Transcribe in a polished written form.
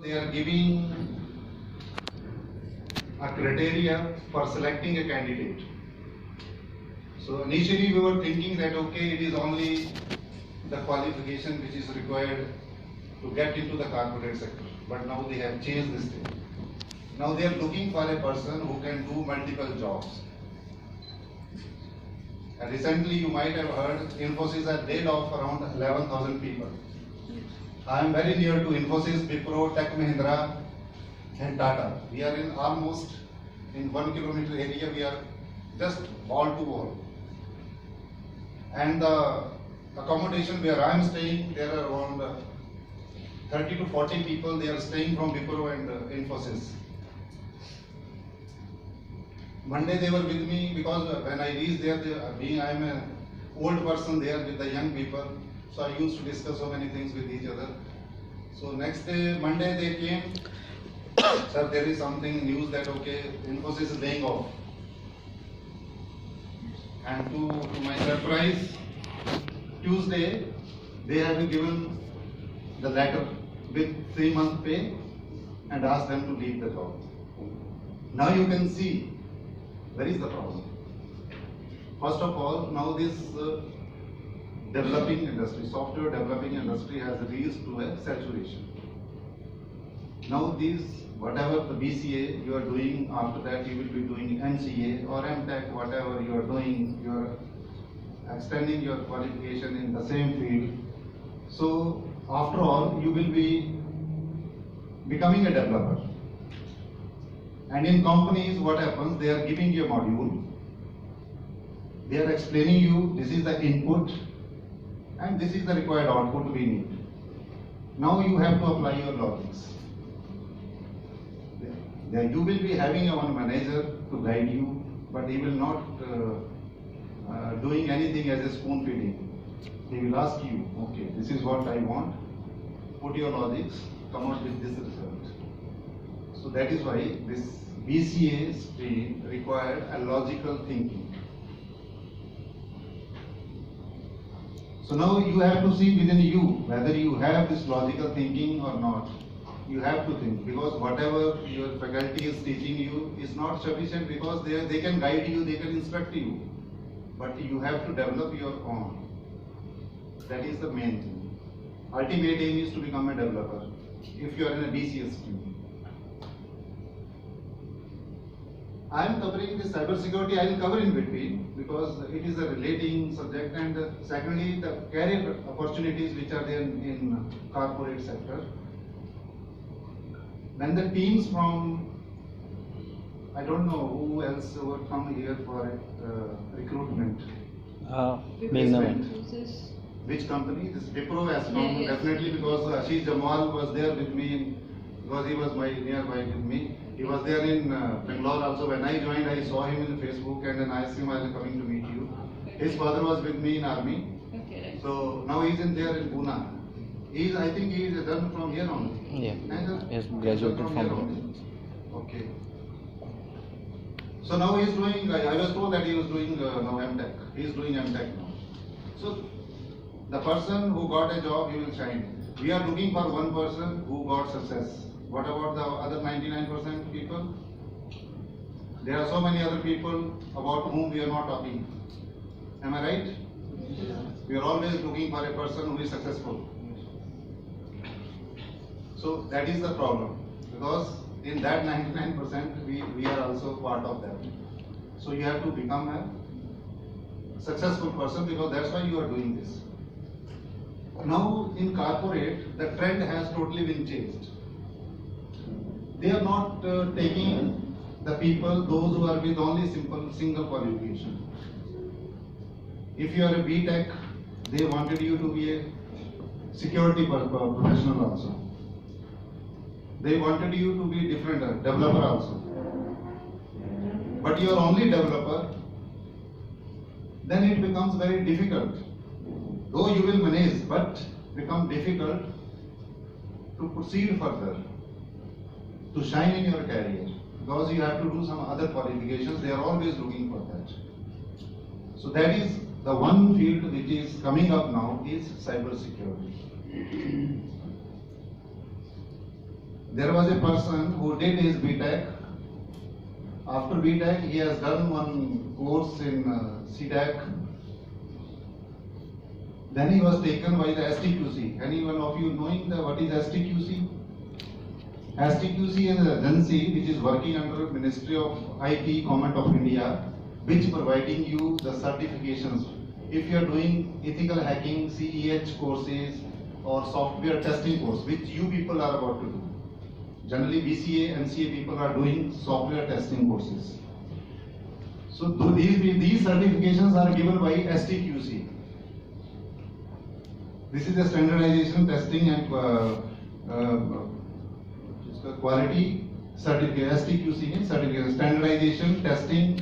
They are giving a criteria for selecting a candidate. So initially we were thinking that okay, it is only the qualification which is required to get into the corporate sector. But now they have changed this thing. Now they are looking for a person who can do multiple jobs. And recently you might have heard Infosys has laid off around 11,000 people. I am very near to Infosys, Wipro, Tech Mahindra and Tata. We are in almost in 1 kilometer area, we are just wall to wall. And the accommodation where I am staying, there are around 30 to 40 people, they are staying from Wipro and Infosys. Monday they were with me because when I reached there, I am an old person there with the young people. So I used to discuss so many things with each other. So next day, Monday they came, sir, there is something news that okay, Infosys is laying off. And to my surprise, Tuesday, they have been given the letter with 3-month pay and asked them to leave the job. Now you can see, where is the problem? First of all, now this developing industry, software developing industry has reached to a saturation. Now these, whatever the BCA you are doing, after that you will be doing MCA or MTech, whatever you are doing, you are extending your qualification in the same field. So after all, you will be becoming a developer. And in companies, what happens, they are giving you a module, they are explaining you, this is the input, and this is the required output we need. Now you have to apply your logics. Then you will be having a one manager to guide you, but he will not doing anything as a spoon feeding. He will ask you, okay, this is what I want, put your logics, come out with this result. So that is why this BCA stream required a logical thinking. So now you have to see within you whether you have this logical thinking or not. You have to think, because whatever your faculty is teaching you is not sufficient, because they can guide you, they can instruct you. But you have to develop your own. That is the main thing. Ultimate aim is to become a developer if you are in a BCA stream. I am covering this cybersecurity, I will cover in between because it is a relating subject, and secondly the career opportunities which are there in corporate sector. When the teams from, I don't know who else would come here for recruitment. Which company? This Wipro has come, definitely, because Ashish Jamal was there with me, because he was nearby with me. He was there in Bangalore also. When I joined, I saw him in Facebook and then I asked him, I am coming to meet you. His father was with me in army. Okay. So now he is in there in Pune. I think he is done from here only. Yeah. Yes, graduated from here. Okay. So now he is doing, I was told that he was doing now MTech. He is doing MTech now. So the person who got a job, he will shine. We are looking for one person who got success. What about the other 99% people? There are so many other people about whom we are not talking. Am I right? Yes. We are always looking for a person who is successful. So that is the problem, because in that 99% we are also part of that. So you have to become a successful person, because that's why you are doing this. Now in corporate, the trend has totally been changed. They are not taking the people, those who are with only single qualification. If you are a BTech, they wanted you to be a security professional also. They wanted you to be different, developer also. But you are only developer, then it becomes very difficult. Though you will manage, but become difficult to proceed further, to shine in your career, because you have to do some other qualifications. They are always looking for that. So that is the one field which is coming up now, is cyber security. There was a person who did his BTech. After BTech, he has done one course in CDAC. Then he was taken by the STQC. Any one of you knowing what is STQC? STQC is an agency which is working under Ministry of IT, Government of India, which providing you the certifications. If you are doing ethical hacking, CEH courses or software testing course, which you people are about to do. Generally BCA, MCA people are doing software testing courses. So these certifications are given by STQC. This is the standardization testing and quality certificate. STQC means certificate, standardization, testing